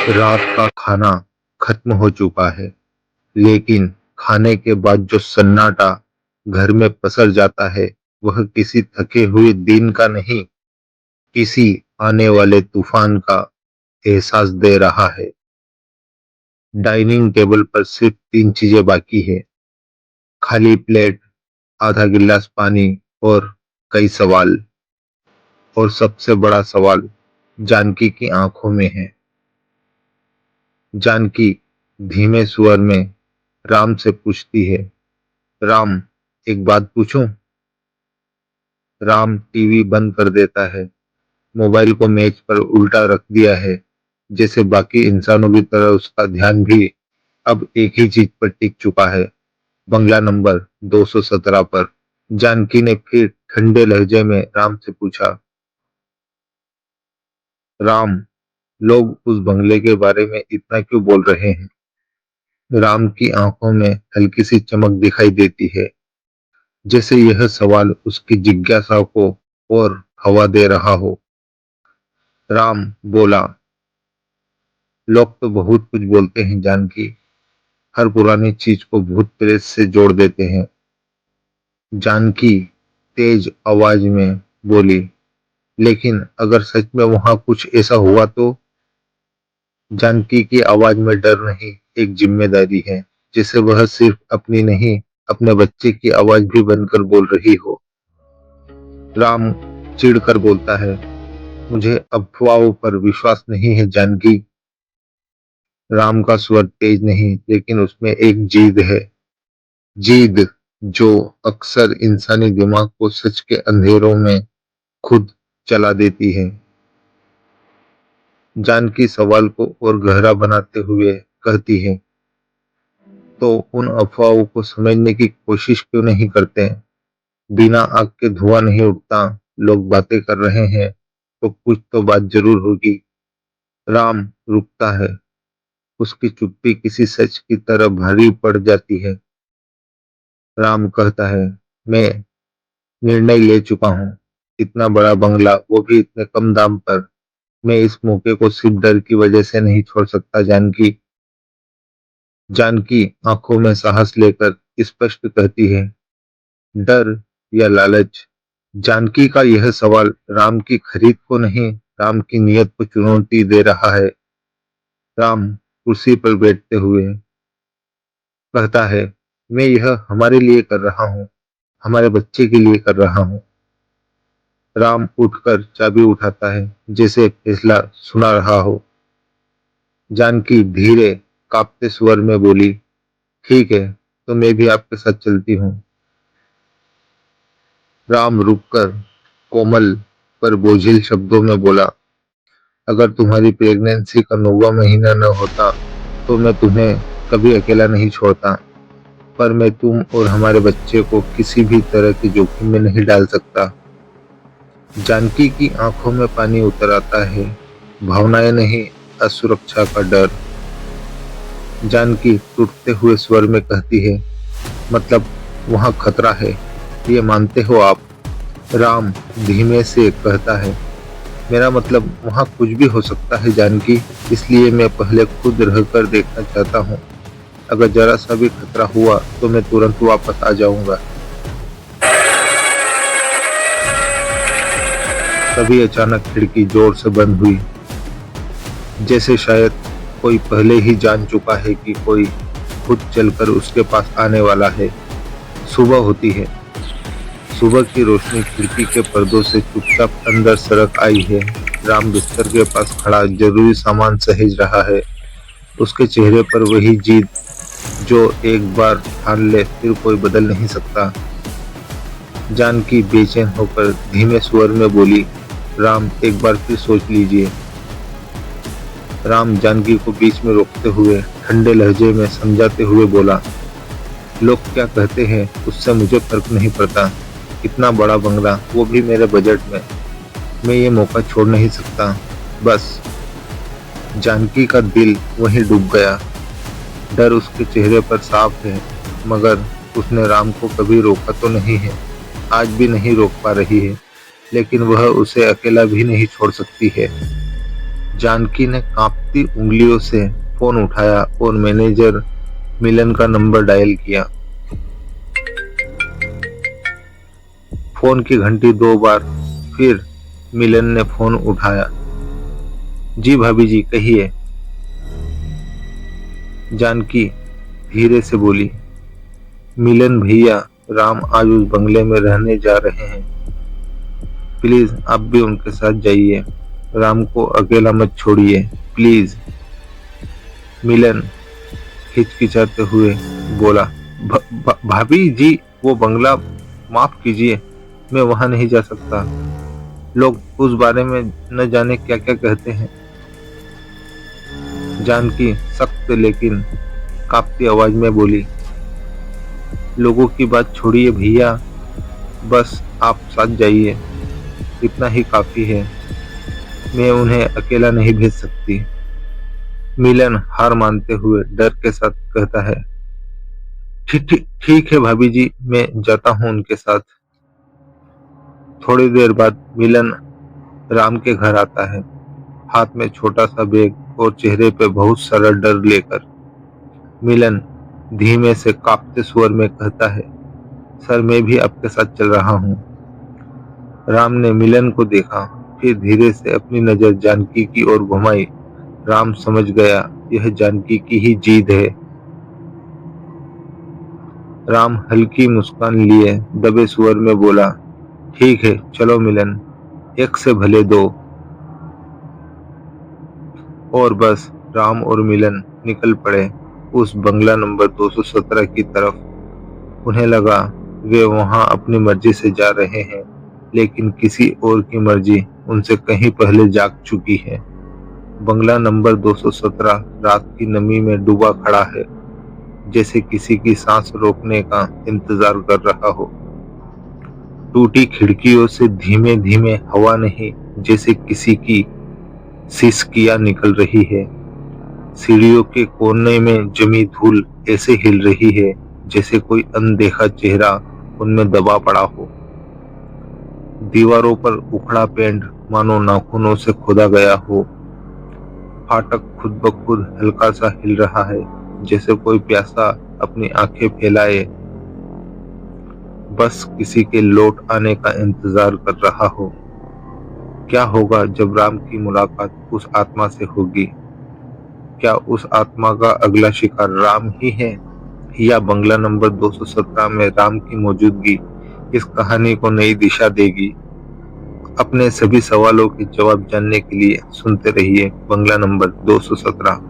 रात का खाना खत्म हो चुका है, लेकिन खाने के बाद जो सन्नाटा घर में पसर जाता है, वह किसी थके हुए दिन का नहीं, किसी आने वाले तूफान का एहसास दे रहा है। डाइनिंग टेबल पर सिर्फ तीन चीजें बाकी है: खाली प्लेट, आधा गिलास पानी और कई सवाल। और सबसे बड़ा सवाल जानकी की आंखों में है। जानकी धीमे स्वर में राम से पूछती है, राम, एक बात पूछूं? राम टीवी बंद कर देता है, मोबाइल को मेज पर उल्टा रख दिया है, जैसे बाकी इंसानों की तरह उसका ध्यान भी अब एक ही चीज पर टिक चुका है, बंगला नंबर 217 पर। जानकी ने फिर ठंडे लहजे में राम से पूछा, राम, लोग उस बंगले के बारे में इतना क्यों बोल रहे हैं? राम की आंखों में हल्की सी चमक दिखाई देती है, जैसे यह सवाल उसकी जिज्ञासा को और हवा दे रहा हो। राम बोला, लोग तो बहुत कुछ बोलते हैं जानकी, हर पुरानी चीज को भूत प्रेत से जोड़ देते हैं। जानकी तेज आवाज में बोली, लेकिन अगर सच में वहां कुछ ऐसा हुआ तो? जानकी की आवाज में डर नहीं, एक जिम्मेदारी है, जिसे वह सिर्फ अपनी नहीं, अपने बच्चे की आवाज भी बनकर बोल रही हो। राम चिढ़कर बोलता है, मुझे अफवाहों पर विश्वास नहीं है जानकी। राम का स्वर तेज नहीं, लेकिन उसमें एक जिद है। जिद जो अक्सर इंसानी दिमाग को सच के अंधेरों में खुद चला देती है। जानकी सवाल को और गहरा बनाते हुए कहती है, तो उन अफवाहों को समझने की कोशिश क्यों नहीं करते? बिना आग के धुआं नहीं उठता, लोग बातें कर रहे हैं तो कुछ तो बात जरूर होगी। राम रुकता है, उसकी चुप्पी किसी सच की तरह भारी पड़ जाती है। राम कहता है, मैं निर्णय ले चुका हूँ, इतना बड़ा बंगला, वो भी इतने कम दाम पर। मैं इस मौके को सिर्फ डर की वजह से नहीं छोड़ सकता जानकी। जानकी आंखों में साहस लेकर स्पष्ट कहती है, डर या लालच? जानकी का यह सवाल राम की खरीद को नहीं, राम की नीयत को चुनौती दे रहा है। राम कुर्सी पर बैठते हुए कहता है, मैं यह हमारे लिए कर रहा हूँ, हमारे बच्चे के लिए कर रहा हूँ। राम उठकर चाबी उठाता है, जैसे फैसला सुना रहा हो। जानकी धीरे कांपते स्वर में बोली, ठीक है, तो मैं भी आपके साथ चलती हूँ। राम रुककर कोमल पर बोझिल शब्दों में बोला, अगर तुम्हारी प्रेगनेंसी का 9वां महीना न होता तो मैं तुम्हें कभी अकेला नहीं छोड़ता, पर मैं तुम और हमारे बच्चे को किसी भी तरह के जोखिम में नहीं डाल सकता। जानकी की आंखों में पानी उतर आता है, भावनाएं नहीं, असुरक्षा का डर। जानकी टूटते हुए स्वर में कहती है, मतलब वहां खतरा है, ये मानते हो आप? राम धीमे से कहता है, मेरा मतलब वहां कुछ भी हो सकता है जानकी, इसलिए मैं पहले खुद रहकर देखना चाहता हूँ। अगर जरा सा भी खतरा हुआ तो मैं तुरंत वापस आ जाऊंगा। तभी अचानक खिड़की जोर से बंद हुई, जैसे शायद कोई पहले ही जान चुका है कि कोई खुद चलकर उसके पास आने वाला है। सुबह होती है। सुबह की रोशनी खिड़की के पर्दों से चुपचाप अंदर सरक आई है। राम बिस्तर के पास खड़ा जरूरी सामान सहेज रहा है। उसके चेहरे पर वही जिद जो एक बार ठान ले फिर कोई बदल नहीं सकता। जानकी बेचैन होकर धीमे स्वर में बोली, राम, एक बार फिर सोच लीजिए। राम जानकी को बीच में रोकते हुए ठंडे लहजे में समझाते हुए बोला, लोग क्या कहते हैं उससे मुझे फर्क नहीं पड़ता, इतना बड़ा बंगला, वो भी मेरे बजट में, मैं ये मौका छोड़ नहीं सकता, बस। जानकी का दिल वहीं डूब गया। डर उसके चेहरे पर साफ है, मगर उसने राम को कभी रोका तो नहीं है, आज भी नहीं रोक पा रही है, लेकिन वह उसे अकेला भी नहीं छोड़ सकती है। जानकी ने कांपती उंगलियों से फोन उठाया और मैनेजर मिलन का नंबर डायल किया। फोन की घंटी 2 बार, फिर मिलन ने फोन उठाया। जी भाभी जी, कहिए। जानकी धीरे से बोली, मिलन भैया, राम आज उस बंगले में रहने जा रहे हैं। प्लीज आप भी उनके साथ जाइए, राम को अकेला मत छोड़िए, प्लीज। मिलन हिचकिचाते हुए बोला, भाभी जी, वो बंगला, माफ कीजिए, मैं वहां नहीं जा सकता। लोग उस बारे में न जाने क्या क्या कहते हैं। जानकी सख्त लेकिन कांपती आवाज में बोली, लोगों की बात छोड़िए भैया, बस आप साथ जाइए, इतना ही काफी है। मैं उन्हें अकेला नहीं भेज सकती। मिलन हार मानते हुए डर के साथ कहता है, ठीक ठीक ठीक है भाभी जी, मैं जाता हूँ उनके साथ। थोड़ी देर बाद मिलन राम के घर आता है, हाथ में छोटा सा बैग और चेहरे पे बहुत सारा डर लेकर। मिलन धीमे से कांपते स्वर में कहता है, सर मैं भी आपके साथ चल रहा हूँ। राम ने मिलन को देखा, फिर धीरे से अपनी नजर जानकी की ओर घुमाई। राम समझ गया यह जानकी की ही जीद है। राम हल्की मुस्कान लिए दबे स्वर में बोला, ठीक है चलो मिलन, एक से भले दो। और बस राम और मिलन निकल पड़े उस बंगला नंबर 217 की तरफ। उन्हें लगा वे वहां अपनी मर्जी से जा रहे हैं, लेकिन किसी और की मर्जी उनसे कहीं पहले जाग चुकी है। बंगला नंबर 217 रात की नमी में डूबा खड़ा है, जैसे किसी की सांस रोकने का इंतजार कर रहा हो। टूटी खिड़कियों से धीमे धीमे हवा नहीं, जैसे किसी की सिसकियां निकल रही है। सीढ़ियों के कोने में जमी धूल ऐसे हिल रही है जैसे कोई अनदेखा चेहरा उनमें दबा पड़ा हो। दीवारों पर उखड़ा पेंट मानो नाखूनों से खोदा गया हो। फाटक खुद ब खुद हल्का सा हिल रहा है, जैसे कोई प्यासा अपनी आंखें फैलाए बस किसी के लौट आने का इंतजार कर रहा हो। क्या होगा जब राम की मुलाकात उस आत्मा से होगी? क्या उस आत्मा का अगला शिकार राम ही है, या बंगला नंबर 217 में राम की मौजूदगी इस कहानी को नई दिशा देगी? अपने सभी सवालों के जवाब जानने के लिए सुनते रहिए बंगला नंबर 217।